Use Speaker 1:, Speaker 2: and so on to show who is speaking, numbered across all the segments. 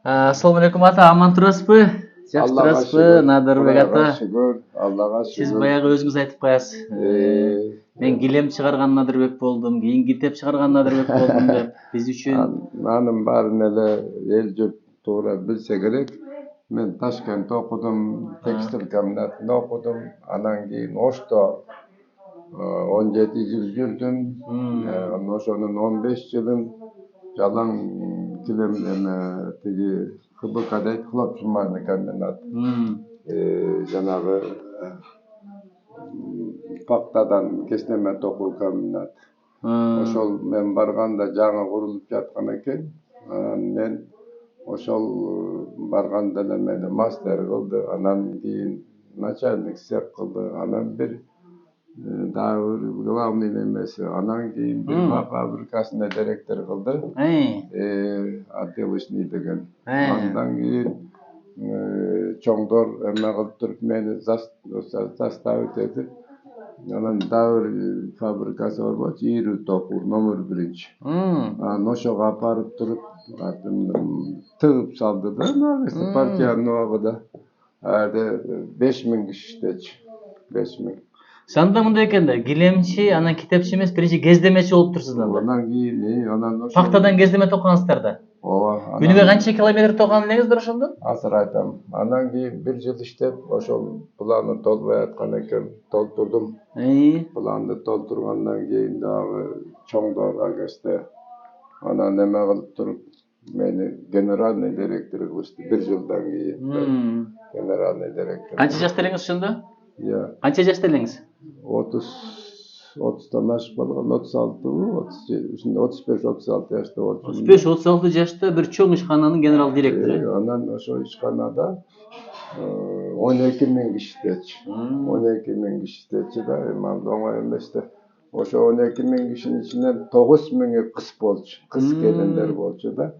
Speaker 1: Assalomu alaykum ata, amon turasizmi? Yaxshi
Speaker 2: Allohga
Speaker 1: turasizmi,
Speaker 2: shukr,
Speaker 1: Nadirbek
Speaker 2: Xudoga
Speaker 1: ata?
Speaker 2: shukr, Allohga
Speaker 1: Siz
Speaker 2: shukr.
Speaker 1: баягы өзүңүз айтып коесиз. Мен килем чыгарган Надырбек болдум, кийин китеп чыгарган Надырбек болдум деп биз үчүн.
Speaker 2: Анын баарын эле эл журт туура билсе керек. Мен Ташкентте окудум, текстиль комбинатында окудум. Анан кийин Ошто 17 жыл жүрдүм. Ошонун 15 жылын жалаң килем тиги ХБК дейт, хлопчумайный комбинат. Жанагы пактадан кеснеме токуу комбинат. Ошол мен барганда жаңы курулуп жаткан экен. Мен ошол барганда эле мени мастер кылды. Анан кийин начальник цех кылды. Анан бир дагы бир главный немеси. Анан кийин бир фабрикасына директор кылды. Отделочный деген. Андан кийин чоңдор эме кылып туруп мени заставить этип, анан дагы бир фабрикасы бар болчу, Ирүү Токур номер 1. Анан ошого алып барып туруп тыгып салды да, партиянын убагында. Ада 5000 киши иштечү. 5000.
Speaker 1: Санда мындай экен да, килемчи, анан китепчи эмес, биринчи кездемечи болуп турсуздар да.
Speaker 2: Анан кийин анан ошо
Speaker 1: Пактадан кездеме токкансыздар да.
Speaker 2: ооба.
Speaker 1: Күнүгө канча километр токкан элеңиздер ошондо?
Speaker 2: Азыр айтам. Анан кийин 1 жыл иштеп, ошол планы толбой аткан экен, толтурдум. Планды толтургандан кийин дагы чоңдор агесте анан эме кылып туруп мени генеральный директор кылышты 1 жылдан кийин. Генеральный директор.
Speaker 1: Канча жашта элеңиз ошондо?
Speaker 2: Иә.
Speaker 1: Канча жашта элеңиз?
Speaker 2: 30-тан ашып калган, 36, 35-36 жашта болчу.
Speaker 1: 35-36 жашта бир чоң ишкананын генерал директору.
Speaker 2: Анан ошо ишканада 12.000 киши иштечү. 12.000 киши иштечү да, эми оңой эмес да. Ошо 12.000 кишинин ичинен 9.000 кыз болчу. Кыз келиндер болчу да.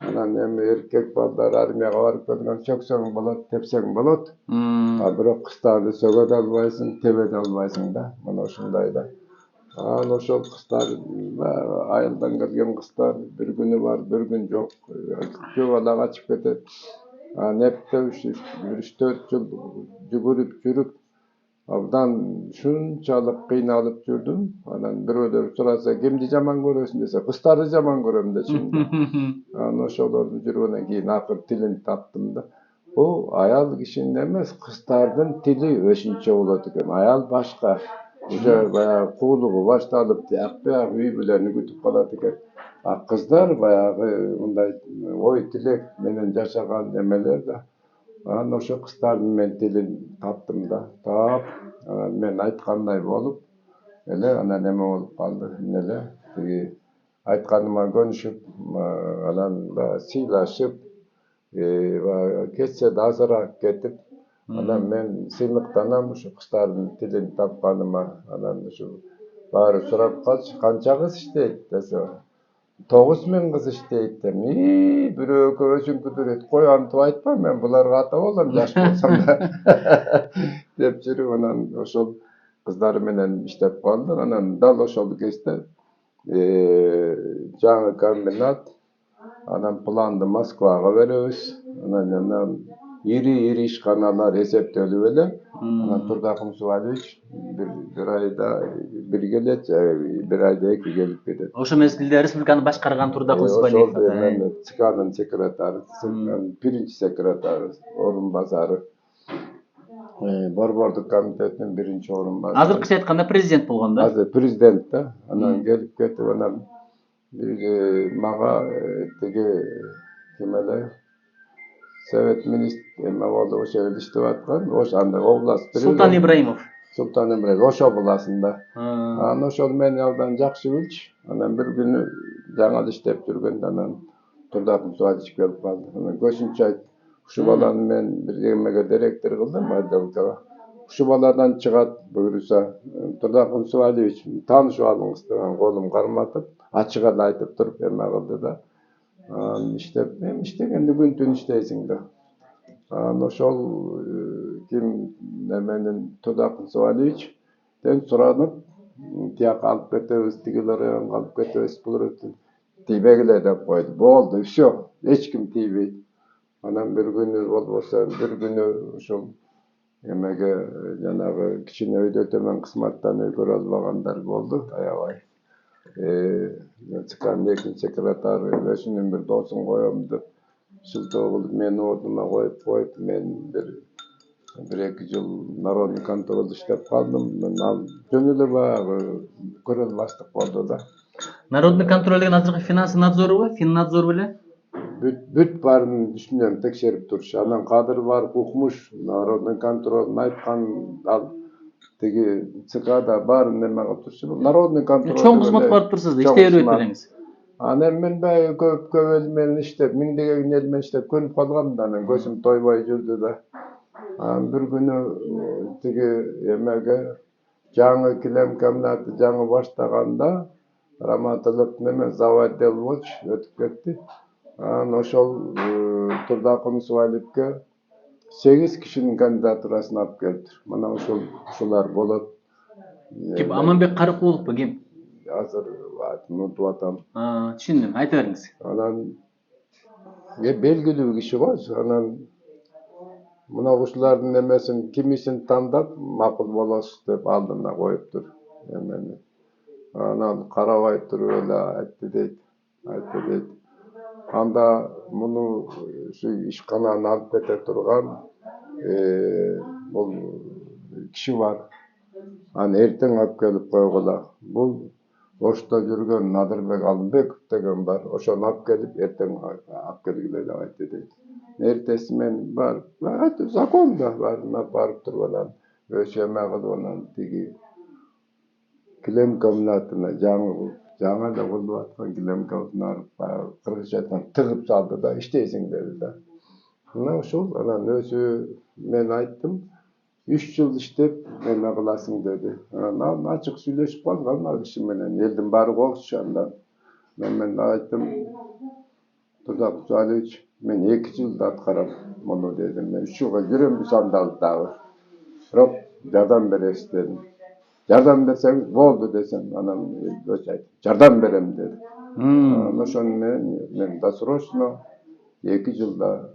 Speaker 2: Анан эми эркек балдар армияга барып келген, сөксөң болот, тепсең болот. Бирок кыздарды сөгө да албайсың, тебе да албайсың да. Мына ошондой да. Анан ошол кыздар, айылдан келген кыздар бир күнү бар, бир күн жок. Көп бала качып кетет. Анан эптеп 3-4 жыл жүгүрүп жүрүп, абдан ушунчалык кыйналып жүрдүм. Анан бирөөлөр сураса, кимди жаман көрөсүң десе, кыздарды жаман көрөм дечим. Анан ошолордун жүргөндөн кийин акыр тилин таптым да. Бул аял кишинин эмес, кыздардын тили өзүнчө болот экен. Аял башка. Уже баягы куулугу башталып, тияк-бияк үй бүлөнү күтүп калат экен. Кыздар баягы мындай ой тилек менен жашаган эмелер да. Анан ошо кыздардын мен тилин таптым да. Таап, мен айткандай болуп эле анан эме болуп калды. Эле тиги айтканыма көнүшүп, анан сыйлашып, кетсе да азыраак кетип, анан мен сыйлыктанам ушу кыздардын тилин тапканыма. Анан ушу баары сурап калчу, канча кыз иштейт десе, 9.000 кыз иштейт дем. Бирөө өзүңкүдүр эт, кой антип айтпа, мен буларга ата болом, жаш болсом да. Деп жүрүп, анан ошол кыздар менен иштеп калдык. Анан дал ошол кезде жаңы комбинат, анан планды Москвага беребиз. Анан ири ишканалар эсептелип эле. Анан Турдакым Субалевич бир айда бир келет, бир айда 2 келип кетет.
Speaker 1: Ошо мезгилде республиканы башкарган Турдакым Субалиев.
Speaker 2: Ошол ЦКнын секретары, биринчи секретары, орун базары. Борбордук комитеттин биринчи орун базары.
Speaker 1: Азыркыча айтканда президент болгон да.
Speaker 2: Азыр президент да. Анан келип кетип, анан мага тиги ким эле Совет министр эме болду, ошо жерде иштеп аткан, ошо анда область
Speaker 1: Султан Ибраимов.
Speaker 2: Ошо областында. Анан ошол мени абдан жакшы билчү. Анан бир күнү жаңы иштеп жүргөндө анан Турдакым Субалевич келип калды. Анан көзүнчө айтты, ушу баланы мен бир эмеге директор кылдым, отделкага. Ушу баладан чыгат буюрса, Турдакым Субалевич таанышып алыңыз деген колум карматып, ачык эле айтып туруп эме кылды да. Анан иштеп, мен иштегенде күн түн иштейсиң да. Анан ошол ким неменин Турдакым Субалевичтен суранып, тияка алып кетебиз, тигилер алып кетебиз, булар тийбегиле деп койду. Болду, всё, эч ким тийбейт. Anam bir günü bolbosa bir günü uşul emege janagı kiçine öýde tömen kısmattan öýgör albagandar boldu. Aябay. Çıkan ekinçi sekretary ve şunun bir dosum koyam dep şıltoo bulup meni orduma koyup men bir iki yıl Народный контролda işlep kaldım. Men al jönüle bagı görel bastык boldu da.
Speaker 1: Народный контроль деген азыркы финансы надзорубу? Финнадзор беле?
Speaker 2: Бүт барын düşünüyorum tekşerip duruşu. Anan kadır var, hukmuş, Народный контроль aytkan al tegi çıkada bar neme oturuşu. Народный контроль.
Speaker 1: Çoğun kızmat barıp dursunuz da, işte yürüyüp dediniz.
Speaker 2: Anam men bäy köp elmen işlep, mingdegen elmen işlep könüp kalganda anan gözüm toybay jürdi da. Bir günü tegi emege жаңы kilem kamnatı жаңы başlaganda Rahmatullah neme Zavaddeloviç ötüp ketdi. Oşol Turdakyn Suvalipke 8 kişinin kandidaturasyny alıp geldi. Mana şolar bolat.
Speaker 1: Kim Amanbek Karıkulukpu kim?
Speaker 2: Hazır unutup atam.
Speaker 1: Düşündüm. Ayta beriňiz.
Speaker 2: Anan belgili bir kişi var. Anan muna uşulardın nemesin kimisini tandap makul bolasız dep aldyna koyupdur. Hemen anan karabay turup öyle aytdy deyt. Anda bunu şu işkanany alıp kete turgan bul kişi var. An erteň alıp gelip koýgula. Bul boşta jürgen Nadirbek Alınbekov degen bar. Oşony alıp gelip erteň alıp gelgile dep aýtdy deyt. Ertesi men bar. Zakonda var. Baryp turganan. Öşeme gydynan tigi kilem kamnatyna жаңа da bulup atkan kilem kamnatyna Kırgızçadan tıgıp saldı da işteysin dedi da. Ana oşul anan özü men aýtdym 3 yıl işlep neme kılasın dedi. Ana açık süýleşip kalgan kişi menen eldim bari kokuşandan. Men aýtdym Turdak Sualiç men 2 yılda atkaram bunu dedim. Men 3 yılga жүрem bu sandaldağı. Rop jardam beresiz dedim. Jardam berseň boldu desem anam göçäýt. Jardam berem dedi. Oşon men dosroçno 2 yılda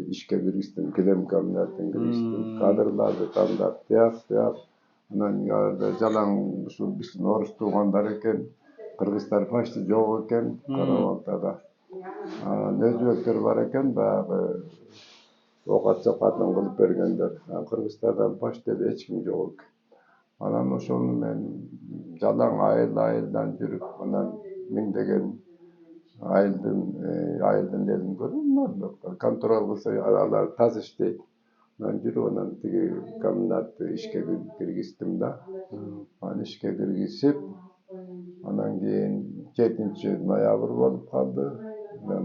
Speaker 2: işke girişdim. Kilem kamnatyna girişdim. Kadrlardy tandap diýap. Anan ýarda jalan şu bizim orus tugandar eken, Kırgızlar faşty jok eken, Karabagda. Özbekler bar eken, bagı okat-sokatyn kılıp bergenler. Kırgızlardan faş dedi hiç kim jok. Anan oşonu men jalan ayıldan jürüp, anan mingdegen ayıldın dedim görüm. Kontrol kılsa alar taz işteydi. Ben jürüp anan tigi kamnatty işke girgisdim da. İşke girgisip, anan keyin 7 noýabr bolup kaldy. Ben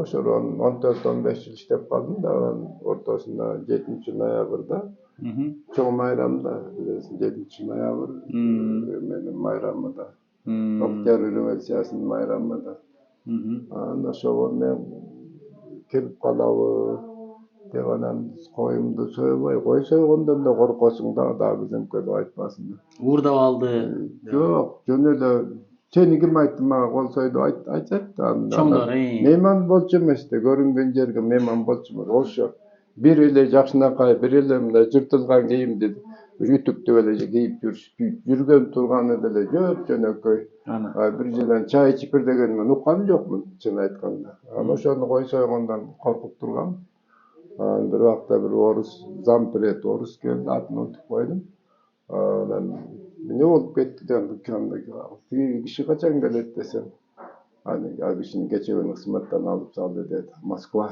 Speaker 2: şol 14-15 yıl işlep kaldım da ortasında 7 noýabrda çoğ mayramda 7 noýabr menin mayramda. Oktyabr Üniversitesi'nin mayramda. Anda şol men kelip kalaby deganan koyumdu koy soýgondan da korkosuň da bizim köp aýtmasyn.
Speaker 1: Uğurdap aldı.
Speaker 2: Yok, jönüle seni kim aýtdy maga kol soýdu aýtjak da.
Speaker 1: Çoňlar.
Speaker 2: Mehman bolçu emesde, görüngen jerge mehman bolçu. Oşo bir ile jakşynakay, bir ile mine jırtylgan giyim dedi. Ütükde öyle giyip jürgen turgan edele jöp jönököy. Bir ýyldan çay içip bir degen men ukan jokmun çyn aýtkanda. Ama şonu koy soýgondan korkup turgam. Bir wagtda bir orus zampret orus geldi atyny unutup koydum. Ne bolup ketdi den dükkandaki. Kişi kaçan gelet desem. Hani kişinin geçen kısmattan alıp saldı dedi. Moskva.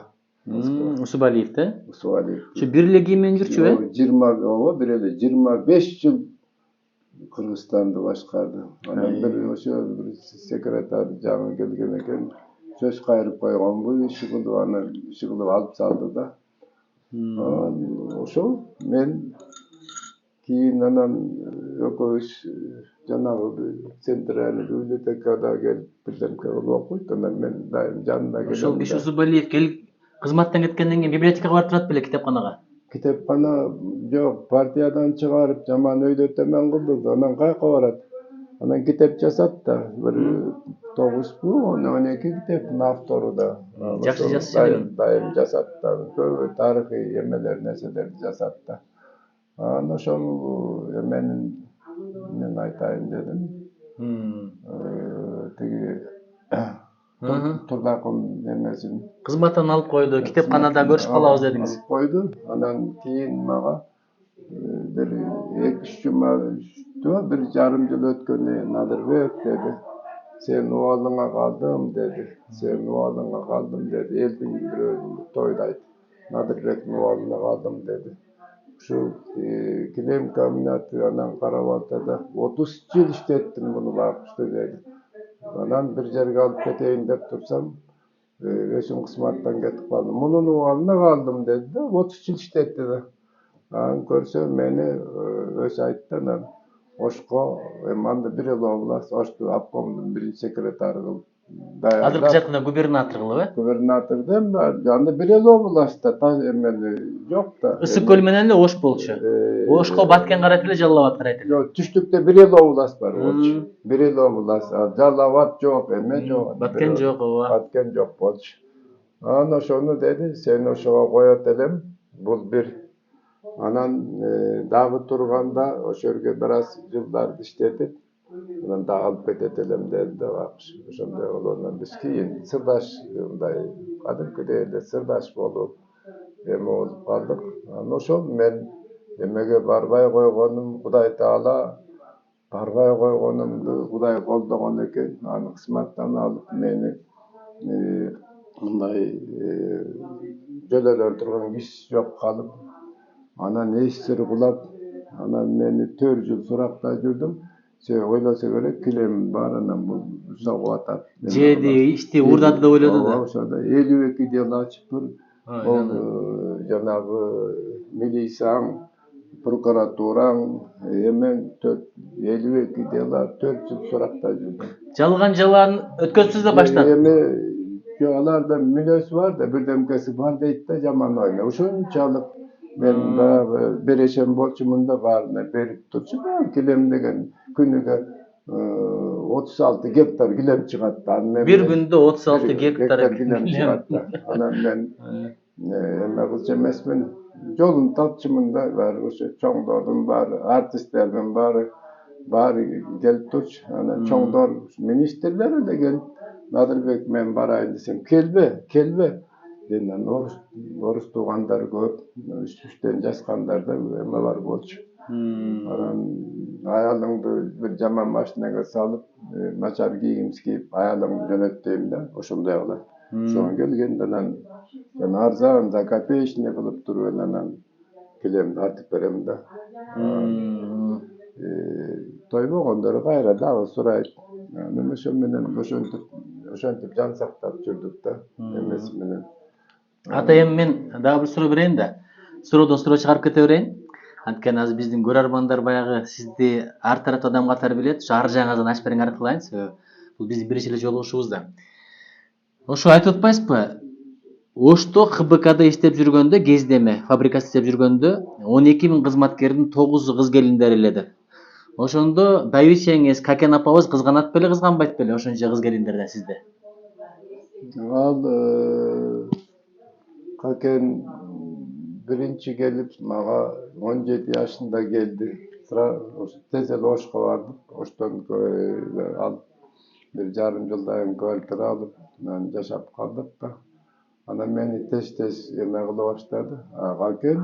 Speaker 1: Usubaliev'de.
Speaker 2: Usubaliyev.
Speaker 1: Şu birle giymen jürçü be?
Speaker 2: 25 yıl Kırgızstan'da başkardı. Bir sekreter canı gelgen eken söz kayırıp koygan bu işigilip alıp saldı da. Oşo men keyin anan ököş janagı sentralny bibliotekada gelip birlemke okuýdy. Men daim janynda gelip.
Speaker 1: Oşol kişi Usubaliyev gelip kızmattan getkenden keyin bibliotekaga barıp turat bile kitapxanaga.
Speaker 2: Kitapxana jok, partiýadan çygaryp jaman öýde temen kıldy. Anan gaýka barat. Anан китеп жасат да. Бир 9 12 китептин автору да.
Speaker 1: Жакшы жазчу демек.
Speaker 2: Дайым жасат да. Көбү тарыхый эмелер, нерселерди жасат да. Анан ошол мен айтайын дедим. Тиги Турдакым немесин
Speaker 1: Кызматтан алып койду, китепканада көрүшүп калабыз дедиңиз.
Speaker 2: Койду. Анан кийин мага bir 2-3 жума üstü, bir yarım yıl ötkenden Nadırбек dedi. Sen oğluna kaldım dedi. Sen oğluna kaldım dedi. Elbin bir toydaydı. Nadırбек'in oğluna kaldım dedi. Şu kilem kombinatı anan Karabalta'da 30 yıl işlettim bunu bakmıştı dedi. Anan bir yerge alıp keteyim dep tursam Öşün kısmattan ketip kaldım. Bunun oğluna kaldım dedi de 30 yıl işletti de. Көрсө мени өзү айтты анан Ошко манда бир эл область Ошту обкомдун биринчи секретары кылып даярдап.
Speaker 1: Азыркы жактында губернатор кылып,
Speaker 2: Губернаторден анда бир эл областта эмени жок да.
Speaker 1: Ысык көл менен эле Ош болчу. Ошко баткен карайт эле, Жалал абад карайт эле.
Speaker 2: Жок, түштүктө бир эл область бар болчу. Бир эл область. Жалал абад жок, эме жок.
Speaker 1: Баткен жок, ооба.
Speaker 2: Баткен жок болчу. Анан ошону деди, сени ошого коет элем. Бул бир Anan dagı turganda o şörge biraz yıllardı işletip, anan da alıp ketetelem dedi de bakmış. Oşonda olanlar biz keyin sırdaş ындай кадимки эле сырдаш болуp эме болуп калдык. Анан ошол мен эмеге барбай койгонум Кудай Таала барбай койгонумду Кудай колдогон экен. Аны кысматтан алып мени мындай жөлөлөр турган киши жок калып Anan eşleri kulap, anan meni 4 yıl surakta жүрдüm. Sen oylasa gerek kilem var anan bu sağı atar.
Speaker 1: Jedi işti uğradı da oyladı da.
Speaker 2: Oşada 52 yıl açıp dur. O janagı milisan, prokuraturan hemen 52 yıl 4 yıl surakta жүрдüm.
Speaker 1: Жалган жалан өткөнсүз да баштан.
Speaker 2: Alarda milös var da bir demkesi var deyip de jaman oyna. Uşunçalık men bayağı bereşen bolçumunda barına berip turçu ben kilem degen günüge 36 gektar kilem çıkarttı.
Speaker 1: Bir günde 36 gektar
Speaker 2: kilem çıkarttı. Anan men emme kılca mesmen jolun tapçımında var. Çoğdor'un var, artistlerden var gelip turç. Anan çoğdor ministerleri de gelip Nadırбек men barayın desem kelbe. Denden orus tuğandar көп, üstten jaskanlar da eme var bolçu. Anan ayalыңды bir jaman maşinaga salıp, начар кийим кийip ayalыңды жөнөттөйм да, ошондой кылат. Ошону келгенде анан мен арзан за копеечный кылып туруп анан килемди артып берем да. Тойбогондор кайра дагы сурайт. Мен ошо менен ошентип жан сактап жүрдүк да, эмеси менен.
Speaker 1: Ата эми мен дагы бир суроо берейин да. Суроодон суроо чыгарып кете берейин. Анткени азыр биздин көрөрмандар баягы сизди ар тараптуу адам катары билет. Ошо ар жагыңыздан ачып бериңер кылайын. Себеби бул биздин биринчи эле жолугушубуз да. Ошо айтып атпайсызбы? Ошто ХБКда иштеп жүргөндө, кездеме фабрикада иштеп жүргөндө 12.000 кызматкердин 9 кыз келиндери эле деп. Ошондо байбичеңиз Какен апабыз кызганат беле, кызганбайт беле ошончо кыз келиндерден сизде?
Speaker 2: Al Kaken birinci gelip mağa 17 yaşında geldi. Sıra tezel Oş'a vardık. Oş'tan alıp bir yarım yıldayım köytür alıp yaşap kaldık da. Ana beni tez yemeğe başladı. Kaken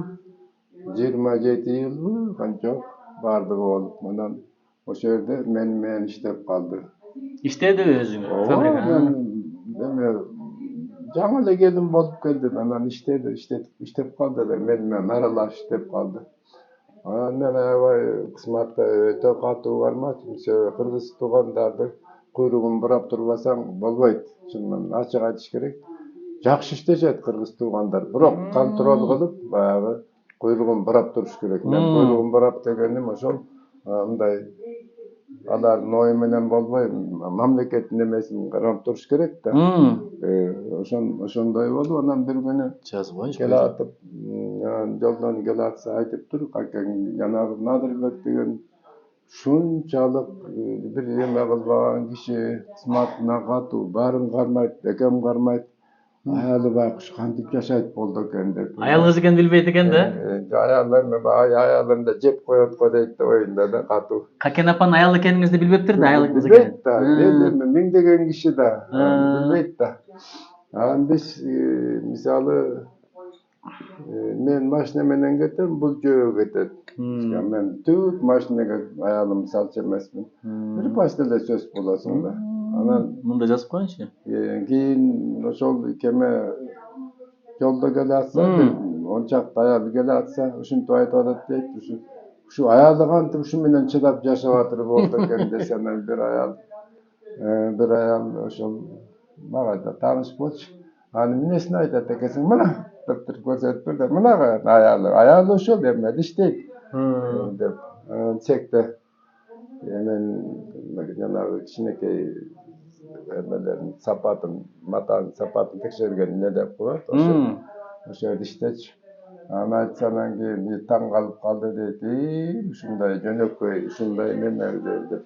Speaker 2: 27 yıl çok vardık olup. Ondan o şehirde men işlep kaldı.
Speaker 1: İştedi özüňiz fabrikada.
Speaker 2: Жаңы эле келдим болуп келди. Анан иштеп калды эле. Men аралаш иштеп калды. Анан мен аябай кызматта өтө катуу бармачым. Себеби кыргыз туугандарды куйругун бурап турбасаң болбойт. Чынын ачык айтыш керек. Жакшы иштешет кыргыз туугандар. Бирок контроль кылып, баягы куйругун бурап туруш керек. Мен куйругун бурап дегеним ошол мындай алардын ою менен болбой, мамлекеттин эмесин карап туруш керек да. Ошондой болду. Анан бир күнү келатып, жолдон келатса айтып тур, жанагы Надырбек деген şunçalık bir eme kılbagan kişi kısmatına katu, barın karmayt, ekem karmayt, ayalı baykuş kandık yaşayıp boldu eken dep.
Speaker 1: Ayalınız eken bilbeyt eken da.
Speaker 2: Ayallarına ayalında cep koyot kodeyt oyunda da katu.
Speaker 1: Kaken apan ayal ekeningizdi bilbeptir da ayalınız eken.
Speaker 2: Bilbeyt da, min degen kişi de, bilbeyt da. Biz misalı men maşina menen getem, bul joyo getet. Men tut maşinaga ayalım salç emesmin. Bir pastelde söz bolasın da. Anan
Speaker 1: Munda жазып koyunçu.
Speaker 2: keyin oşol keme yolda gele atsa, onçak ayalı gele atsa, uşun ayıp adat deyip, şu ayalı kantım şu menen çıdap yaşavatırıp oldu eken desenen bir ayal oşol maga da tanış bolç. Hani minesini aytat ekesin, mına tıptır görsetip bir de mına ayalı oşol demedi işteyt. Dep çekti. Hemen janagı kişinekey emelerin sapatın tekşergen ne dep koyat. Oşo dişteç. Ana aytsanan ki taң kalıp kaldı deydi. Uşunday jönökköy, uşunday nemer dep.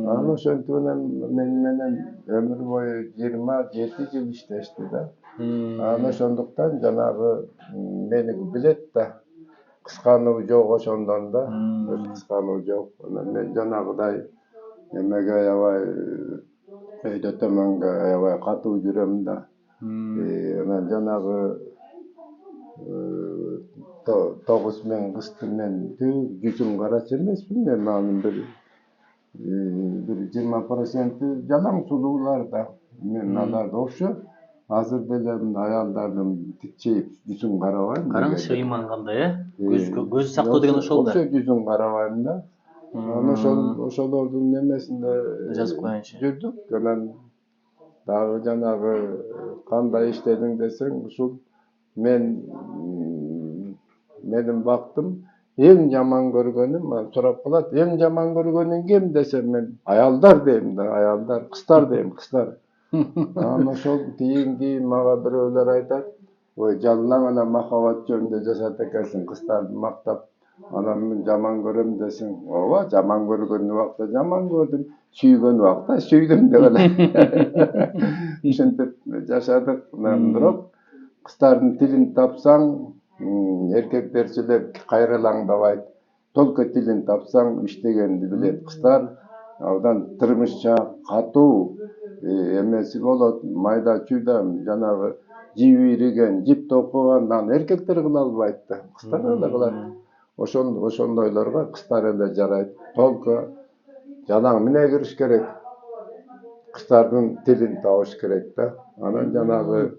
Speaker 2: Ana oşontunan menen ömür boyu 27 yıl işleşti da. Ana oşonduktan janagı meni bilet da. Kıskanığı yok oşondan da. Kıskanığı yok. Men janagıday emege ayabay öýde tömenge ayabay katu jürem da. Ana janagı 9.000 kısты men yüzüm karaç emesmin. Men bir 20% jalan sulular da. Men alarda okşo. Hazır belem ayallardan tikçeyip yüzüm karavar.
Speaker 1: Karaňçy iman kандай göz saktоо деген ошол da.
Speaker 2: Okşo yüzüm karavarında. Ana oşolordun nemesinde
Speaker 1: жазып koyunçu.
Speaker 2: jürdük. Anan dagı janagı kanday işledin desең, uşul menin baktım en jaman görgönüm, sorap kalat, en jaman görgönüň kim desem men ayallar deyim da, ayallar, kızlar deyim, kızlar. Ama şol kийинки maga biröwler aytat, "Oy jallan ana mahabat jönünde jasat ekensiň, kızlardy maktap, anam men jaman görem deseň, oba jaman görgön wagtda jaman gördüm, süýgön wagtda süýdüm" degele. Şentip jaşadyk, birok kızlardyň tilin tapsaň, erkeklerçiler kayralaňdabayt. Tolko tilin tapsaň işlegendi bilet. Kızlar awdan tırmyşça katu emesi bolat, mayda çüýda janagı jiwirigen, jip tokugandan erkekler kıla albayt da. Kızlar da kılar. Oşondoylarga kızlar ele jarayt. Tolko janaň mine giriş gerek. Kızlardyň tilin tabyş gerek da. Anan janagı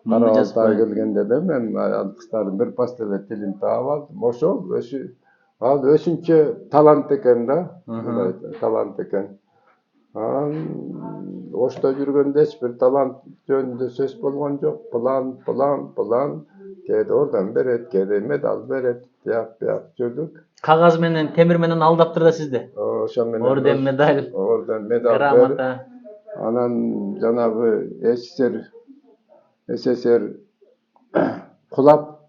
Speaker 2: Karabaltağa gelgende de men kızlardyň bir pastele tilin taap aldım. Oşol ösünçe talant eken da. Talant eken. Oşta jürgende hiç bir talant jönünde söz bolgan jok. Plan. Kede oradan beret, kede medal beret. Yak jürdük.
Speaker 1: Kagaz menen, temir menen aldaptır da sizde.
Speaker 2: Oşo menen.
Speaker 1: Orden medal
Speaker 2: gramata. Anan janagı SSR kulap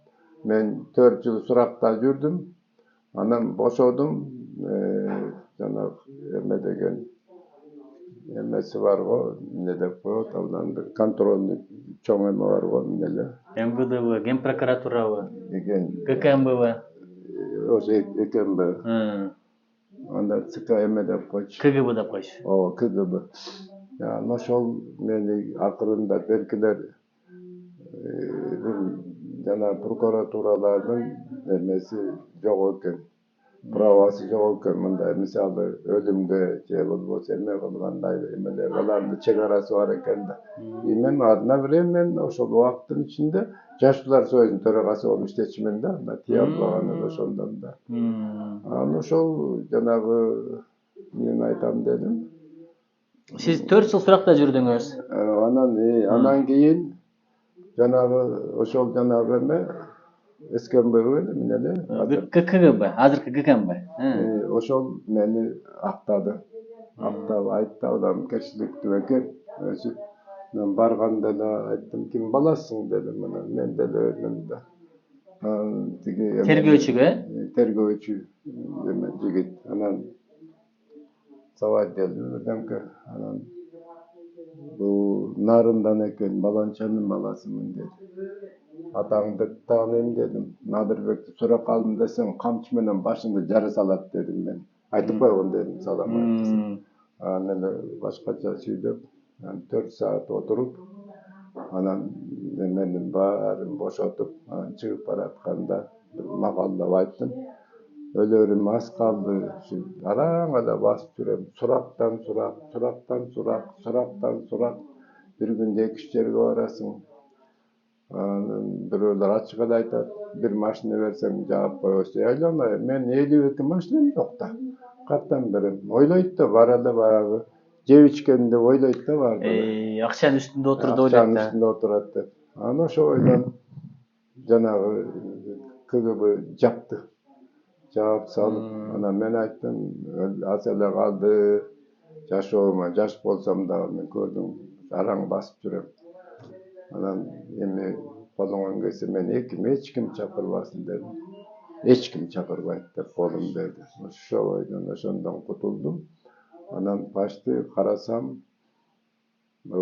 Speaker 2: men 4 yıl Surak'ta jürdüm. Anam boşodum. Janag eme degen emesi var o, ne dep koyot, awdan bir kontrolni çoň eme var o, nele.
Speaker 1: MVD bu, Gen prokuratura bu. KKMB bu.
Speaker 2: Oşo EKMB. Anda çıka eme dep koyç.
Speaker 1: KGB dep koyç.
Speaker 2: O, KGB. Ya, noşol meni akırında berkiler jana prokuraturalardyň emesi jok eken, pravasy jok eken. Mınday misaly ölümge je bolbosa eme kılganday emeler alandy çegarasy bar eken da. Men adyna birem, men oşol wagtyň içinde Jaşlar Soýunyň töregasy bolup işleçmen da, tiyap bagany oşondan da. Ana şol janagı men aytam dedim.
Speaker 1: Siz 4 yıl Surak'ta jürdüňiz.
Speaker 2: Anan keyin janagı oşol janagı eme SKMB menele.
Speaker 1: KGB, hazırkı KGB.
Speaker 2: Oşol meni aktady. Aktab aýtdy, adam keşilikdi eken. Men barganda da aýtdym, kim balasyň dedim, men de öldüm da.
Speaker 1: Tergöwçüge?
Speaker 2: Tergöwçü jigit. Anan сабай делdim birdenke anan bu narından eken balançanın balasımın dedi. Atağımda tanıyım dedim. Nadirbek'te sonra kaldım desem kamçı menen başında jarı salat dedim ben. Aytıp koygun dedim salam aytısın. Anne başkaça söylep yani 4 saat oturup anan menin barın boşatıp çıkıp baratkanda bir makalla ayttım. Ölürüm az kaldı. Arağına basıp sürem. Suraktan surak, suraktan surak, suraktan surak. Bir günde 2 yerge barasın. Biröler açık aytat. Bir maşını versem cevap koyuyorsa aylanay. Men 52 maşınım yok da. Kattan birim. Oylayıp da barada barabı. Jev içkende oylayıp da vardı.
Speaker 1: Akşanın üstünde oturdu
Speaker 2: Akşanın
Speaker 1: oylayıp da.
Speaker 2: üstünde oturatdı. Ana şu oydan janağı kıgıbı japtı. Cevap salıp, ana men ayttım, asele kaldı, jaş olma, jaş bolsam da men gördüm, araң basıp жүрem. Anan emi kolungan kese men hiç kim çakırbaсын dedim. Hiç kim çakırbayt dep kolum berdi. Şu oydan oşondan kutuldum. Anan başты karasam, o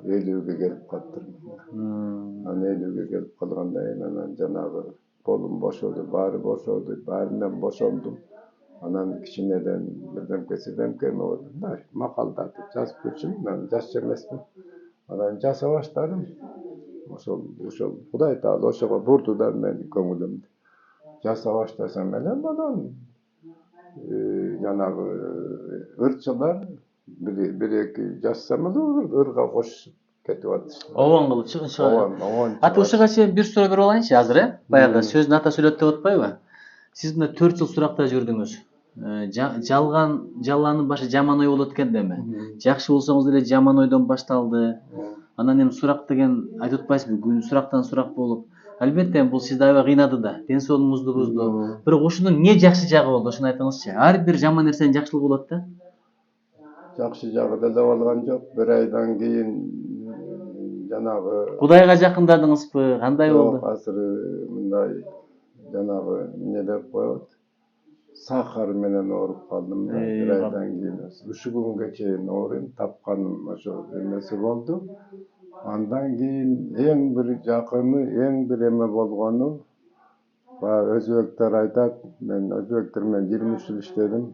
Speaker 2: 50'ge gelip kattırdım. Ana 50'ge gelip kalgandan anan janagı kolum boş oldu, bari boş oldu, barinden boş oldum. Anan kiçineden birden kesildim kemi oldu. Makalda жазып көрчүм, ben жаш эмесмин. Anan жаса баштадым. Ошол Кудай таала ошого бурду да менин көңүлүмдү. Жаса баштасам эле анан жанагы ырчылар bir эки жазсам эле ырга кошуп кетип атышты.
Speaker 1: Обон кылып чыгын. Ата ошого чейин бир суроо берип алайынчы азыр, Баягы сөздүн ата сүйлөт деп атпайбы? Сиз мына 4 жыл суракта жүрдүңүз. Жалганын башы жаман ой болот экен деме. Жакшы болсоңуз деле жаман ойдон башталды. Анан эми сурак деген айтып атпайсызбы? Күн сурактан сурак болуп. Албетте бул сизди аябай кыйнады да, ден соолугуңузду бузду. Бирок ушунун эмне жакшы жагы болду? Ошону айтыңызчы. Ар бир жаман нерсенин жакшылыгы болот да.
Speaker 2: Жакшы жагы деле болгон жок. Bir aydan кийин жанагы
Speaker 1: Кудайга жакындадыңызбы? Кандай болду?
Speaker 2: Азыр мындай жанагы эмне деп коет? Сахар менен ооруп калдым да. Bir aydan кийин. Ушул күнгө чейин оорuyum, тапканым ошо эмеси болду. Андан кийин эң бир жакыны, эң бир эме болгону өзбектер айтат, мен өзбектер менен 23 жыл иштедим.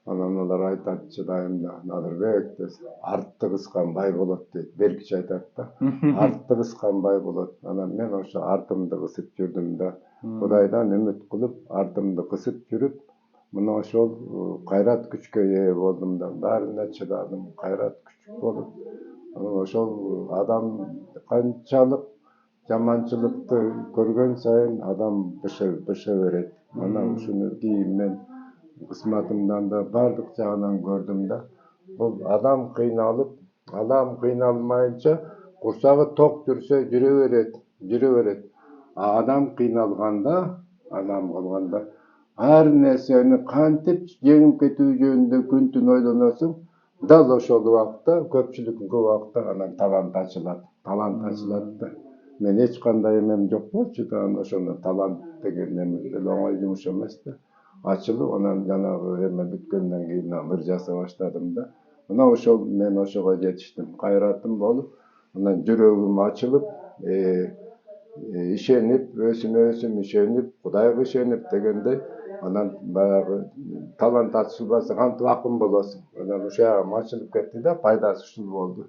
Speaker 2: Анан алар айтатчы дайымда, Надырбек десе, артты кыскан бай болот дейт. Беркич айтат да. Артты кыскан бай болот. Анан мен ошо артымды кысып жүрдүм да. Кудайдан үмүт кылып, артымды кысып жүрүп, мына ошол кайрат күчкө ээ болдум да. Баарына чыдадым, кайрат күч болуп. Анан ошол адам канчалык жаманчылыкты көргөн сайын адам быша берет. Анан ушуну кийин мен кысматымдан да бардык жагынан көрдүм да. Бул адам кыйналмайынча курсагы ток жүрсө жүрө берет. Адам кыйналганда, адам болгондо ар нерсени кантип жеңип кетүү жөнүндө күн түн ойлоносуң. Дал ошол убакта, көпчүлүк убакта анан талант ачылат да. Мен эч кандай эмем жок болчу да, ошону талант деген эме деле оңой жумуш эмес да. Ачылып, анан жанагы эме бүткөндөн кийин ыр жаса баштадым да. Мына ошол мен ошого жетиштим. Кайратым болуп, анан жүрөгүм ачылып, ишенип, өзүм ишенип, Кудайга ишенип дегендей, анан баягы талант ачылбаса кантип акын болосуң. Анан ушагым ачылып кетти да, пайдасы ушул болду.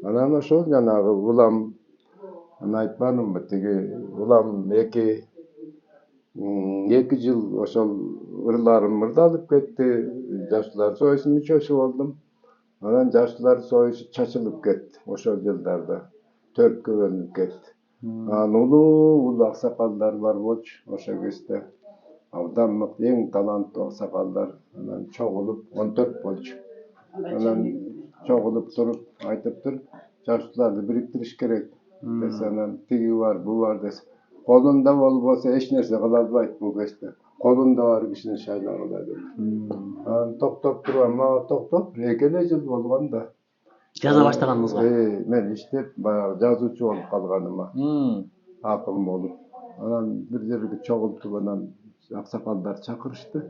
Speaker 2: Анан ошол жанагы улам айтпадымбы, тиги улам 2 жыл ошол ырларым ырдалып кетти. Жаштар союусунун мүчөсү болдум. Анан жаштар союусу чачылып кетти ошол жылдарда. 4кө бөлүнүп кетти. Анан улуу аксакалдар бар болчу ошол кезде. Абдан мыкты, эң таланттуу аксакалдар анан чогулуп 14 болчу. Анан чогулуп туруп айтыптыр, жаштарды бириктириш керек. Десе анан тиги бар, бу бар десе. Колунда болбосо эч нерсе кыла албайт бул кезде. Колунда бар кишини шайлагыла деп. Анан токтоп турам, токтоп 2 жыл болгон да.
Speaker 1: Жаза баштаганыңызга?
Speaker 2: Мен иштеп, баягы жазуучу болуп калганыма. Акын болуп. Анан бир жерге чогултуп анан аксакалдар чакырышты.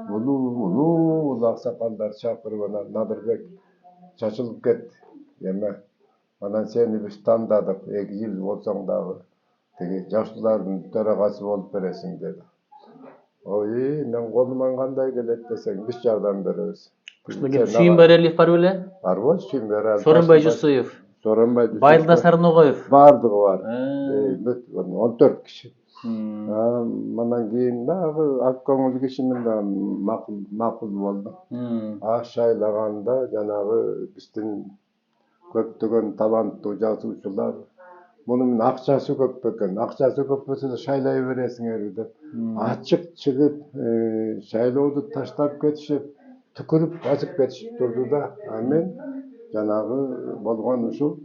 Speaker 2: улуу аксакалдар чакырып анан Надырбек чачылып кет эме анан сени биз тандадык 2 жыл болсоң дагы тиги жаштардын төрагасы болуп бересиң деди. Ой, мен колуман кандай келет десең биз жардам беребиз.
Speaker 1: Ушунда кеп Сүйүнбай бар беле?
Speaker 2: Бар бол, Сүйүнбай.
Speaker 1: Сооронбай Жусуев.
Speaker 2: Сооронбай Жусуев.
Speaker 1: Байдылда Сарногоев.
Speaker 2: Бардыгы бар. 14 киши. Мандан кийин дагы ак көңүл кишимин да макул болду. Шайлаганда жанагы биздин көптөгөн таланттуу жазуучулар мунун акчасы көп экен. Акчасы көп болсо да шайлай бересиңер деп ачык чыгып шайлооду таштап кетишип, түкүрүп азып кетишип турду да. Мен жанагы болгон ушул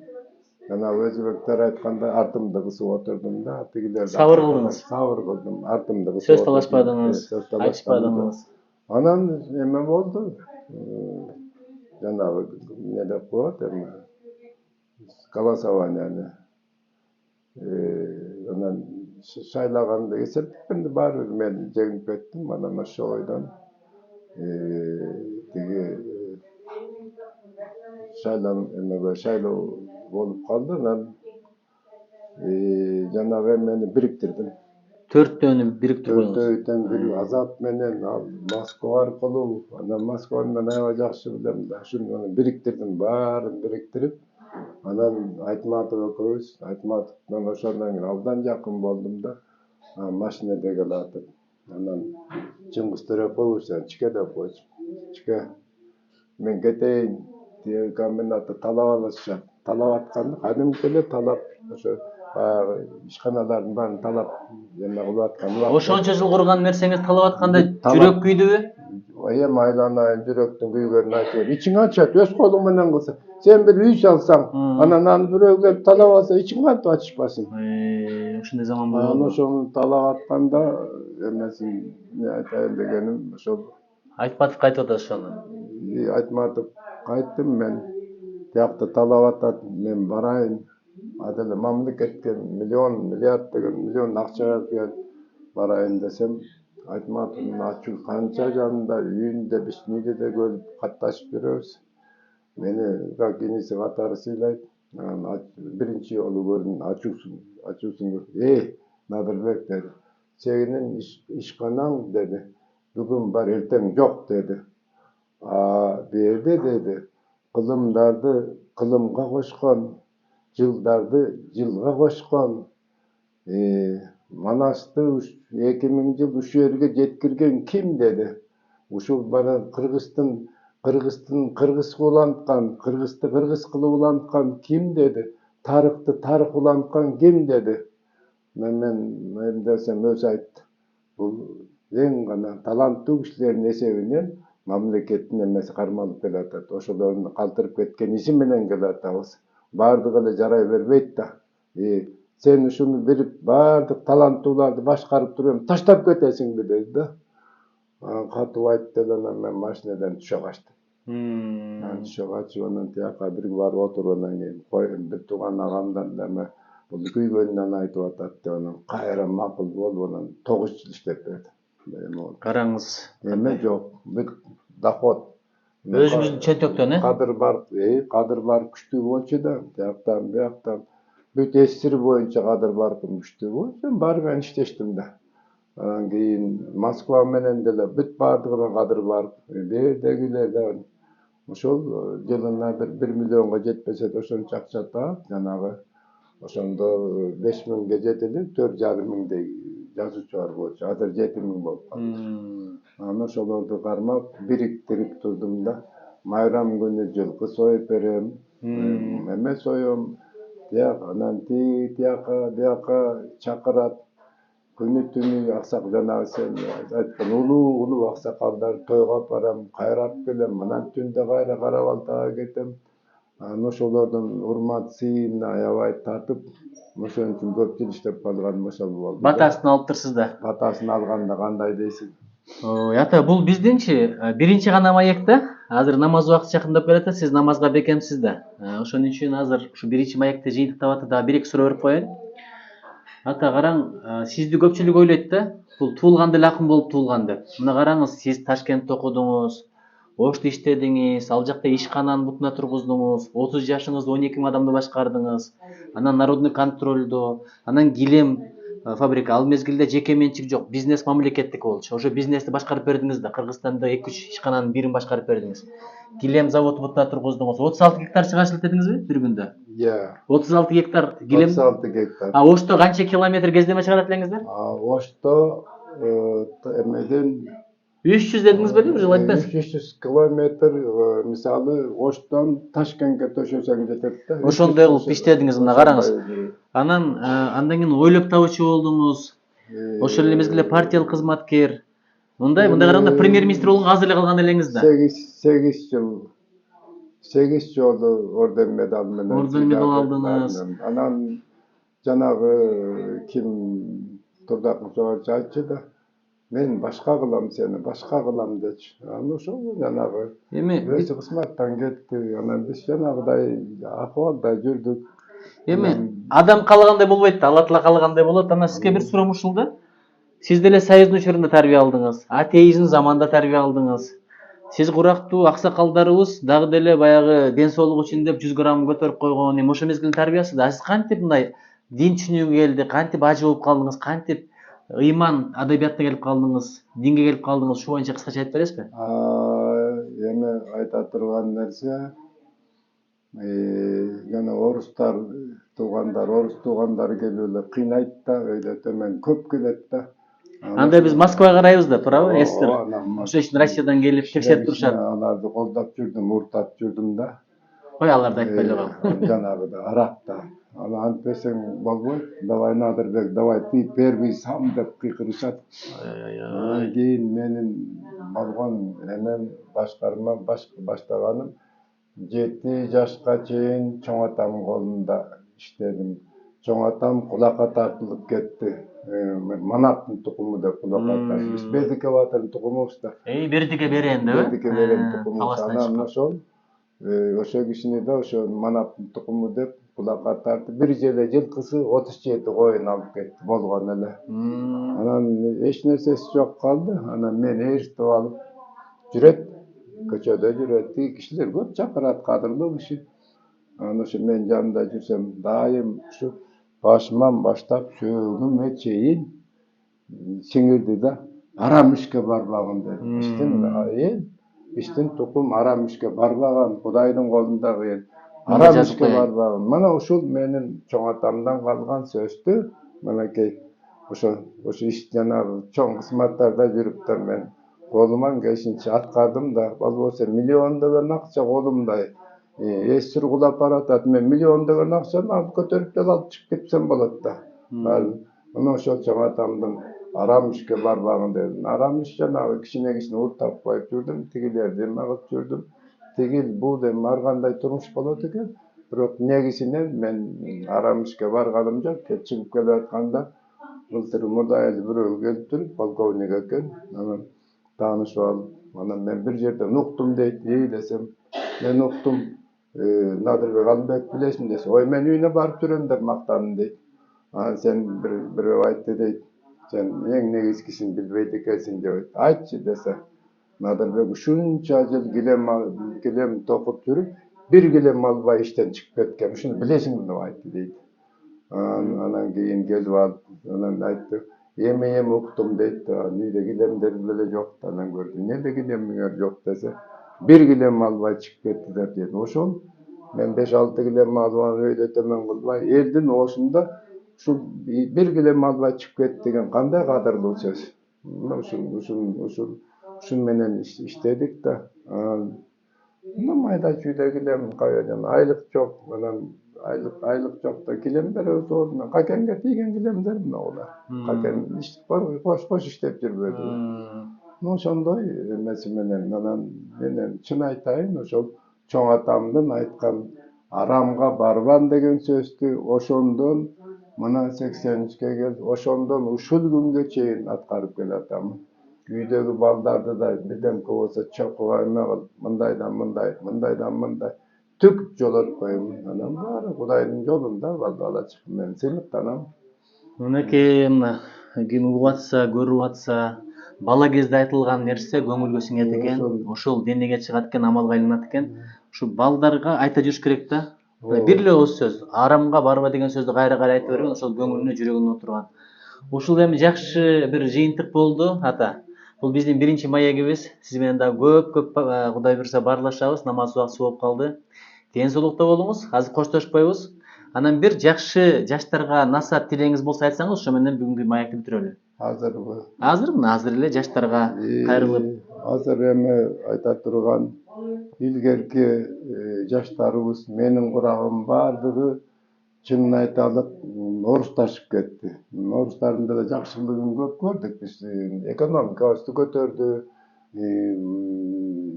Speaker 2: жанагы өзбектер айтканда артымды кысып отурдум да, тигилер
Speaker 1: сабыр кылдыңыз.
Speaker 2: Сабыр кылдым, артымды кысып.
Speaker 1: Сөз талашпадыңыз, айтышпадыңыз.
Speaker 2: Анан эме болду. Жанагы эмне деп коет эми голосованияны. Анан шайлаганды эсептегенде баары бир мен жеңип кеттим. Анан ошо ойдон тиги шайлоо болуп калды. Анан жанагы эмени бириктирдим.
Speaker 1: Төрттөөнү бириктирип койдуңуз.
Speaker 2: Төртөөтөн бир Азат менен ал Москва аркылуу, анан Москваны мен аябай жакшы билем да. Ушуну бириктирдим, баарын бириктирип, анан Айтматов экөөбүз, Айтматов менен ошондон кийин абдан жакын болдум да. Машинеде келатып, анан Чыңгыз Төреповичтен чике деп койчу. Чике, мен кетейин, тиги комбинатты талап алышат. Талап атканда кадимки эле талап, ошо баягы ишканалардын баарын талап эме кылып аткан.
Speaker 1: Ошончо жыл курган нерсеңиз талап атканда жүрөк күйдүбү?
Speaker 2: Майланайын, жүрөктүн күйгөнүн айтып бер. Ичиң ачат, өз колуң менен кылсаң. Сен бир үй салсаң, анан аны бирөө келип талап алса, ичиң кантип ачышпасын?
Speaker 1: Ушундай заман болду.
Speaker 2: Анан ошону талап атканда эмесин айтайын дегеним ошол.
Speaker 1: Айтматов кайтып атат ошону.
Speaker 2: Айтматов кайттым мен. Тиякта талап атат, мен барайын. Адиле мамлекетке миллиард деген миллион акча берген барайын десем, Айтматовдун ачуу канча жанында үйүндө бишниде де келип катташып жүрөбүз. Мени гакиниси катары сыйлайт. Биринчи жолу көрдүм, ачуусун. Надырбек деди. Сенин ишканаң деди. Бүгүн бар, эртең жок деди. Берде деди. Кылымдарды кылымга кошкон, жылдарды жылга кошкон, Манасты 2000 жыл ушул жерге жеткирген ким деди. Ушул бана Кыргыздын кыргыз уланткан, кыргызды кыргыз кылып уланткан ким деди. Тарыхты тарых уланткан ким деди. Мен десем өзү айтты. Бул эң гана таланттуу кишилердин эсебинен мамлекеттин эмеси кармалып келатат. Ошолордун калтырып кеткен иши менен келатабыз. Бардыгы эле жарай бербейт да. Сен ушуну берип бардык таланттууларды башкарып туруп таштап кетесиңби деди да. Катып айтты анан мен машинеден түшө качтым. Түшө качып анан тияка бир барып отуруп анан кийин коюн бир тууган агамдан эме бул күйгөнүнөн айтып атат деп анан кайра макул болуп анан 9 жыл иштеп берди.
Speaker 1: Караңыз.
Speaker 2: Эме жок, бир доход.
Speaker 1: Өзүңүздүн чөнтөктөн,
Speaker 2: Кадыр бар күчтүү болчу да, тияктан бияктан бүт эсир боюнча кадыр баркым күчтүү болчу, баары менен иштештим да. Анан кийин Москва менен деле бүт баардыгынан кадыр бар. Бердегилер да ошол жылына бир 1 миллионго жетпесе да ошончо акча таап, жанагы ошондо 5000ге жетели 4,5 миңдей жазуучу бар болчу. Азыр 7000 болуп калды. Анан ошолорду кармап бириктирип турдум да. Майрам күнү жылкы союп берем, эме союм. Анан тияка бияка чакырат. Күнү түнү аксак жанагы сен айткан улуу аксакалдар тойго барам, кайрап келем, анан түндө кайра кара балтага кетем. Анан ошолордун урмат сыйын аябай татып, ошон үчүн көп жыл иштеп калганым ошол болду.
Speaker 1: Батасын алыптырсыз да.
Speaker 2: Батасын алганда кандай дейсиң?
Speaker 1: Ата, бул биздинчи биринчи гана маек да. Азыр намаз убакыты жакындап келатат, сиз намазга бекемсиз да. Ошон үчүн азыр ушу биринчи маекте жыйынтыктап атат, дагы 1-2 суроо берип коеюн. Ата караң, сизди көпчүлүк ойлойт да, бул туулганда эле акын болуп туулган деп. Мына караңыз, сиз Ташкентте окудуңуз, Ошто иштедиңиз, ал жакта ишкананын бутуна тургуздуңуз, 30 жашыңызда 12 миң адамды башкардыңыз, анан народный контролдо, анан килем фабрика. Ал мезгилде жеке менчик жок, бизнес мамлекеттик болчу. Ошо бизнести башкарып бердиңиз да, Кыргызстанда 2-3 ишкананын бирин башкарып бердиңиз. Килем заводу бутуна тургуздуңуз. 36 гектар чыгарып элтедиңизби бир күндө?
Speaker 2: Ya
Speaker 1: 36 гектар килем.
Speaker 2: 36 gektar.
Speaker 1: Ошто канча километр кездеме чыгарат элеңиздер?
Speaker 2: Oşto emeden
Speaker 1: 300 дедиңиз беле, бир жыл айтпайсыз?
Speaker 2: 300 kilometr misalı Oş'tan Taşkent'e töşösen жетет да.
Speaker 1: Ошондой кылып иштедиңиз, мына караңыз. Анан андан кийин ойлоп табуучу болдуңуз. Ошол эле мезгилде партиялык кызматкер. Мындай караганда премьер-министр болгонго аз эле калган элеңиз да.
Speaker 2: 8 yıl 8 жолу орден медал менен.
Speaker 1: Орден медал алдыңыз.
Speaker 2: Анан жанагы ким Турдакмышевич айтчу да. Men başka kılam seni, başka kılam deç. Ama şu janagı.
Speaker 1: Эми
Speaker 2: Өзü kısmattан ketти. Анан биз жанагыдай акыбалда жүрдүк.
Speaker 1: адам каалагандай болбойт да, Алла Таала каалагандай болот. Анан сизге бир суроом ушул да. Сиз деле союздун учурунда тарбия алдыңыз, атеизм заманда тарбия алдыңыз. Сиз курактуу аксакалдарыбыз дагы деле баягы ден соолук үчүн деп 100 грамм көтөрүп койгон, эми ошо мезгилдин тарбиясы да. Сиз кантип мындай дин түшүнүүгө келди, кантип ажы болуп калдыңыз, кантип ыйман адабиятына келип калдыңыз, динге келип калдыңыз, ушул боюнча кыскача айтып бересизби?
Speaker 2: Эми айта турган нерсе жана орустар орус туугандар келип эле кыйнайт да, өйдөтө мен көп келет да.
Speaker 1: Анда биз Москвага карайбыз да, туурабы? Эстер. Ошол үчүн Россиядан келип текшерип турушат.
Speaker 2: Аларды колдоп жүрдүм, уртап жүрдүм да.
Speaker 1: Ой, аларды айтпай эле кал.
Speaker 2: Жанагыда аракта. Аны антпесең болбойт. Давай Надырбек, давай ты первый сам деп кыйкырышат. Анан кийин менин болгон эмем башкарма баштаганым 7 жашка чейин чоң атамдын колунда иштедим. Чоң атам кулакка тартылып кетти. Манаптын тукуму деп кулакка тартылып. Биз Бердике батырдын тукумубуз да.
Speaker 1: Бердике берен деби?
Speaker 2: Бердике берен тукумубуз. Анан ошо кишини да ошо Манаптын тукуму деп кулакка тартып, бир жерде жылкысы 37 коюн алып кетти, болгон эле. Анан эч нерсеси жок калды. Анан мен ээртип алып жүрөт, көчөдө жүрөт. Кишилер көп чакырат, кадырлуу киши. Анан ошо мен жанында жүрсөм, дайым ушу башыман баштап сөөгүмө чейин сиңирди да, арам ишке барбагын деди. Биздин тукум арам ишке барбаган, Кудайдын колундагы эл. Арам ишке барбаган. Мына ушул менин чоң атамдан калган сөздү, мынакей ошо иш жанагы чоң кызматтарда жүрүп да мен колуман келишинче аткардым да, болбосо миллиондогон акча колумда эс сургулап баратат. Мен миллиондогон акчаны алып көтөрүп деле алып чыгып кетсем болот да. Мына ошол чоң атамдын арам ишке барбагын дедим. Арам иш жанагы кичине уртап коюп жүрдүм, тигилерди эме кылып жүрдүм. Тигил бул дем ар кандай турмуш болот экен. Бирок негизинен мен арам ишке барганым жок. Чыгып келе атканда былтыр мурда эле бирөө келип, полковник экен. Анан таанышып алып, анан мен бир жерден уктум дейт. Десем, мен уктум. Надырбек Алымбек билесиң десе, ой мен үйүнө барып жүрөм деп мактандым дейт. Анан сен бирөө айтты дейт. Sen en negizkisini bilbeydi ekensиң деп айтчы десе. Надырбек ушунча жыл килем токуп жүрүп, бир килем албай иштен чыгып кеткен. Ушуну билесиңби деп айтты дейт. Анан кийин келип алып, анан айтты, эми уктум дейт. Үйдө килемдер деле жок. Анан көрдү, эмне килемиңер жок десе, бир килем албай чыгып кетти деп дейт. Ошол мен 5-6 килем албай өйдө төмөн кылбай, элдин оосунда ушул бир килем албай чыгып кетти деген кандай кадырлуу сөз. Ушун менен иштедик да. Мына майда чүйдө килем кайдан айлык жок, анан айлык жок да килем беребиз ордуна. Какенге тийген килемдер мына улар. Какен кош иштеп жүрбөдү. Ошондой эмеси менен анан мен чын айтайын, ошол чоң атамдын айткан арамга барбан деген сөздү ошондон мына 83-ке келди. Ошондон ушул күнгө чейин аткарып келатам. Үйдөгү балдарды да бирдемке болсо чокуга эме кылып, мындайдан мындай түк жолотпойм. Анан баары Кудайдын жолунда бала чыккан. Мен сыйлыктанам.
Speaker 1: Мынакей мына ким угуп атса, көрүп атса, бала кезде айтылган нерсе көңүлгө сиңет экен, ошол денеге чыгат экен, амалга айланат экен. Ушу балдарга айта жүрүш керек да. Бир эле ооз сөз, арамга барба деген сөздү кайра кайра айта берген, ошол көңүлүнө, жүрөгүнө отурган. Ушул эми жакшы бир жыйынтык болду, ата. Бул биздин биринчи маегибиз. Сиз менен дагы көп Кудай буйрса баарлашабыз. Намаз убактысы болуп калды. Ден соолукта болуңуз. Азыр коштошпойбуз. Анан бир жакшы жаштарга насаат тилегиңиз болсо айтсаңыз, ошо менен бүгүнкү маекти бүтүрөлү.
Speaker 2: Азырбы?
Speaker 1: Азыр эле жаштарга кайрылып.
Speaker 2: Азыр эми айта турган илгерки жаштарыбыз менин курагым баардыгы чынын айталык орусташып кетти. Орустардын деле жакшылыгын көп көрдүк биз. Экономикабызды көтөрдү,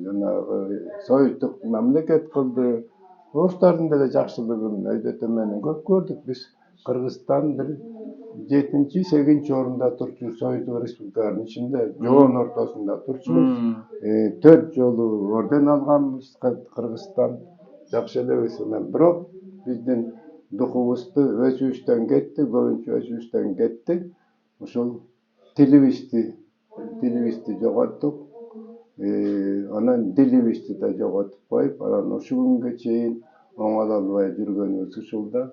Speaker 2: жанагы союздук мамлекет кылды. Орустардын деле жакшылыгын өйдө төмөнүн көп көрдүк биз. Кыргызстан бир 7-8 орунда турчу Союздук республикалардын ичинде, жоон ортосунда турчубуз. 4 жолу орден алганбыз Кыргызстан. Жакшы элебиз. Бирок биздин духубузду өзүбүздөн кетти, көбүнчө өзүбүздөн кетти. Ошол тилибизди жоготтук. Анан дилибизди да жоготуп коюп, анан ушул күнгө чейин оңоло албай жүргөнүбүз ушул да.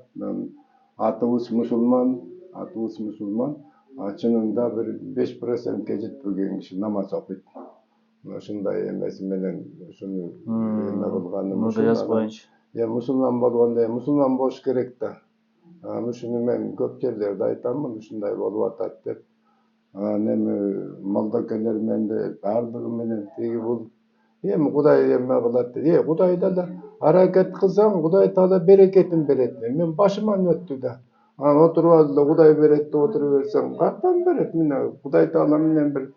Speaker 2: Атыбыз мусулман, чынында бир 5%ке жетпеген киши намаз окуйт. Ушундай эмеси менен ушуну эме кылганым ушул. Мусулман болгондо мусулман болуш керек да. Ушуну мен көп жерлерде айтамын, ушундай болуп атат деп. Эми молдокелер менен де баардыгы менен тиги бул эми Кудай эме кылат. Кудай да аракет кылсаң, Кудай Таала берекетин берет. Мен башыман өттү да. Анан отуруп алды да Кудай берет деп отуруп берсең, каяктан берет? Мына Кудай Таала менен бир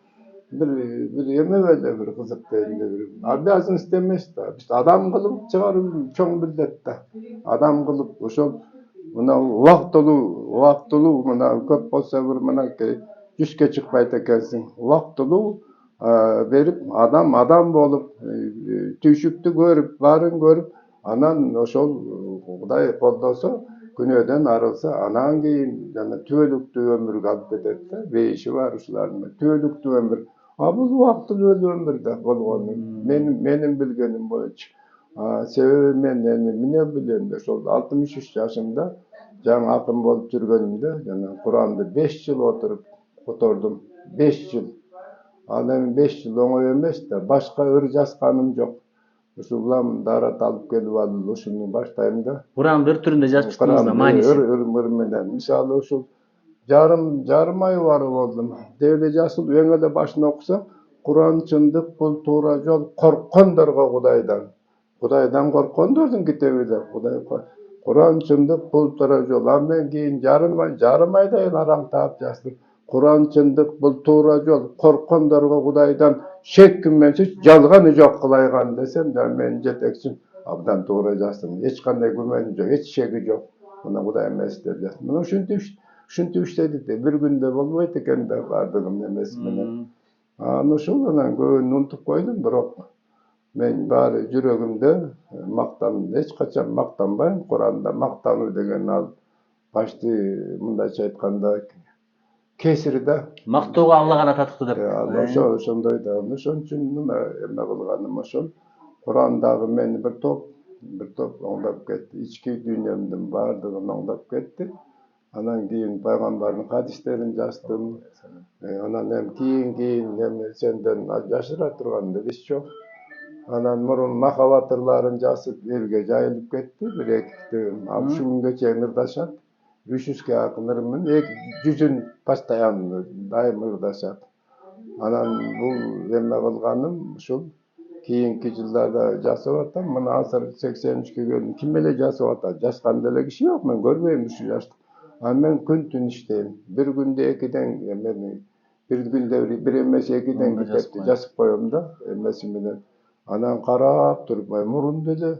Speaker 2: эме эле бир кызык дегенде бир обязанность эмес да. Биз адам кылып чыгарып чоң билет да. Адам кылып ошол мына убактылуу мына көп болсо бир мынакей 100ке чыкпайт экенсиң. Убактылуу берип адам болуп, түйшүктү көрүп, баарын көрүп, анан ошол Кудай колдосо, күнөөдөн арылса, анан кийин жана түбөлүктүү өмүргө алып кетет да. Бейиши бар ушулардын. Түбөлүктүү өмүр. Бул убактылуу өмүр да болгону. Менин билгеним боюнча. Себеби мен эмне билем, ошол 63 жашымда жаңы акын болуп жүргөнүмдө жана Куранды 5 жыл котордум. 5 жыл. Ал эми 5 жыл оңой эмес да. Башка ыр жазганым жок. Ушулам дарат алып келип алып ушуну баштайм да.
Speaker 1: Куранды ыр түрүндө жазып чыктыңыз да, мааниси.
Speaker 2: Ыр менен. Мисалы ушул жарым ай барып болдум. Дегеле жасыл эң эле башын окусаң, Куран чындык, бул туура жол, корккондорго Кудайдан. Кудайдан корккондордун китеби да. Куран чындык, бул туура жол. Мен кийин жарым айдай араң таап жаздым. Куран чындык, бул туура жол, корккондорго Кудайдан, шек күмөнсүз жалганы жок кылайган десем да мен жетекчим абдан туура жаздым. Эч кандай күмөнү жок, эч шеги жок. Мына Кудай эмес деп жаздым. Мына ушинтип иштедик да. Бир күндө болбойт экен да баардыгын эмеси менен. Ушул анан көбүн унутуп койдум, бирок мен баары жүрөгүмдө эч качан мактанбайм. Куранда мактануу деген ал башты мындайча айтканда кесири да.
Speaker 1: Мактоого Алла гана татыктуу деп.
Speaker 2: Ошондой да. Ошон үчүн мына эме кылганым ошол. Курандагы мени бир топ оңдоп кетти. Ички дүйнөмдүн баардыгын оңдоп кетти. Анан кийин пайгамбардын хадистерин жаздым. Анан кийин эми сенден жашыра турган иш жок. Анан мурун махабат ырларын жазып элге жайылып кетти. Бир экти шу күнгө чейин ырдашат. 300ке акын ырмын, 100үн постоянно дайым ырдашат. Анан бул эме кылганым ушул кийинки жылдарда жасап атам. Мына азыр 83ке келдим. Ким эле жасап атат? Жазган деле киши жок. Мен көрбөйм ушу жашты. Мен күн түн иштейм. Бир күндө 2ден бир күндө бир эмес 2ден китепти жазып коем да эмеси менен. Анан карап туруп, мурун деле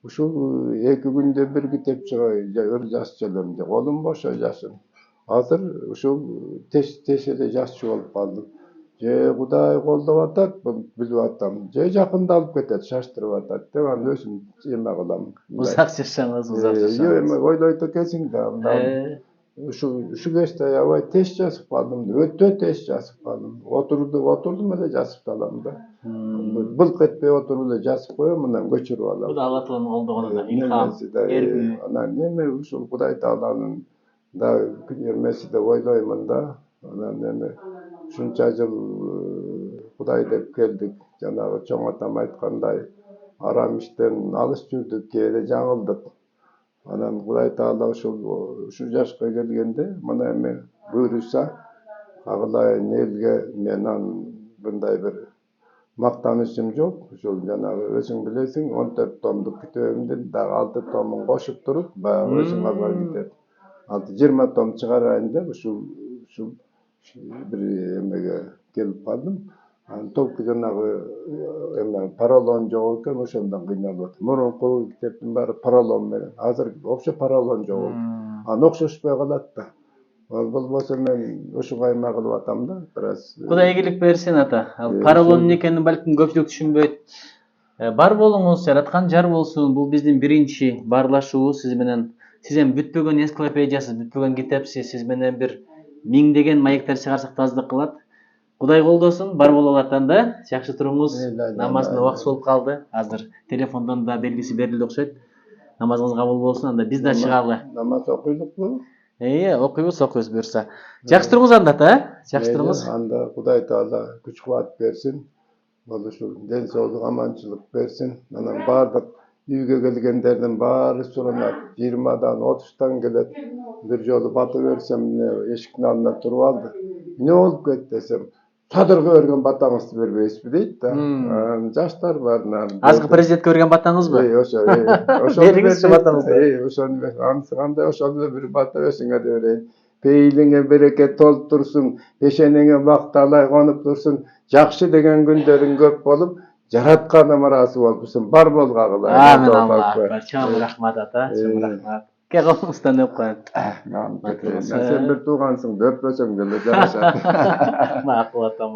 Speaker 2: ушул 2 күндө бир китеп чыгай, ыр жазчу элем деп, колум бошо жашын. Азыр ушул тез эле жазчу болуп калдым. Же Кудай колдоп атат, билип атам. Же жакындалып кетет, шаштырып атат деп анан өзүм эме кылам.
Speaker 1: Узак жашаңыз.
Speaker 2: Эме ойлойт экенсиң да. Şu geçti aябай tez жазып калдым. Өтө tez жазып калдым. Oturdum эле жазып алам да. Былк этпей отуруп эле жазып коем, анан көчүрүп алам.
Speaker 1: Bu da Allah Teala'nın olduğuna da ilham, ergi.
Speaker 2: Анан неме ушул Кудай Тааланын да эмеси деп ойлоймун да. Анан эме ушунча жыл Кудай деп келдик. Жанагы чоң атам айткандай арам иштен алыс жүрдүк, кээде жаңылдык. Анан Кудай Таала ушу жашка келгенде мына эме буйруса агылайын элге менен мындай бир мактанычым жок. Ушул жанагы өзүң билесиң 14 томдук китебимдин дагы 6 томун кошуп туруп, баягы өзүң алган китеп 20 том чыгарайын деп ушул бир эмеге келип калдым. Только жанагы эме паралон жок экен, ошондон кыйналып атам. Мурунку китептин баары паралон менен, азыр вообще паралон жок. Аны окшошпой калат да. Ал болбосо мен ушуга айма кылып атам да, бираз.
Speaker 1: Кудай ийгилик берсин ата. Ал паралон экенин балким көпчүлүк түшүнбөйт. Бар болуңуз, жараткан жар болсун. Бул биздин биринчи баарлашуубуз сиз менен. Сиз эми бүтпөгөн энциклопедиясыз, бүтпөгөн китепсиз. Сиз менен бир миңдеген маектер чыгарсак да аздык кылат. Кудай колдосун, бар боло алаттан да. Жакшы туруңуз. Намаздын убакыты болуп калды. Азыр телефондон да белгиси берилди окшойт. Намазыңыз кабыл болсун, анда биз да чыгалы.
Speaker 2: Намаз окуйлукпу?
Speaker 1: Окуйбуз буюрса. Жакшы туруңуз анда ата, жакшы туруңуз.
Speaker 2: Анда Кудай Таала күч кубат берсин. Ушул ден соолук, аманчылык берсин. Анан баардык үйгө келгендердин баары суранат. 20дан 30тан келет. Бир жолу бата берсем, эшиктин алдында туруп алды. Не болуп кетти десем, садырга берген батаңызды бербейсизби дейт да. Жаштар бар.
Speaker 1: Азгы президентке берген батаңызбы?
Speaker 2: Ошо.
Speaker 1: Бериңизчи батаңызды.
Speaker 2: Ошону кандай ошондо бир бата берсиңер деп берейин. Пейилиңе берекет толуп турсун, пешенеңе бакталай конуп турсун, жакшы деген күндөрүң көп болуп, жаратканыма ыраазы болупсун. Бар болгагыла.
Speaker 1: Амин Аллах. Чоң рахмат ата, чоң рахмат. Ке колуңуздан өп коеюн.
Speaker 2: Сен бир туугансың, өппөсөң деле жарашат.
Speaker 1: Макул ата.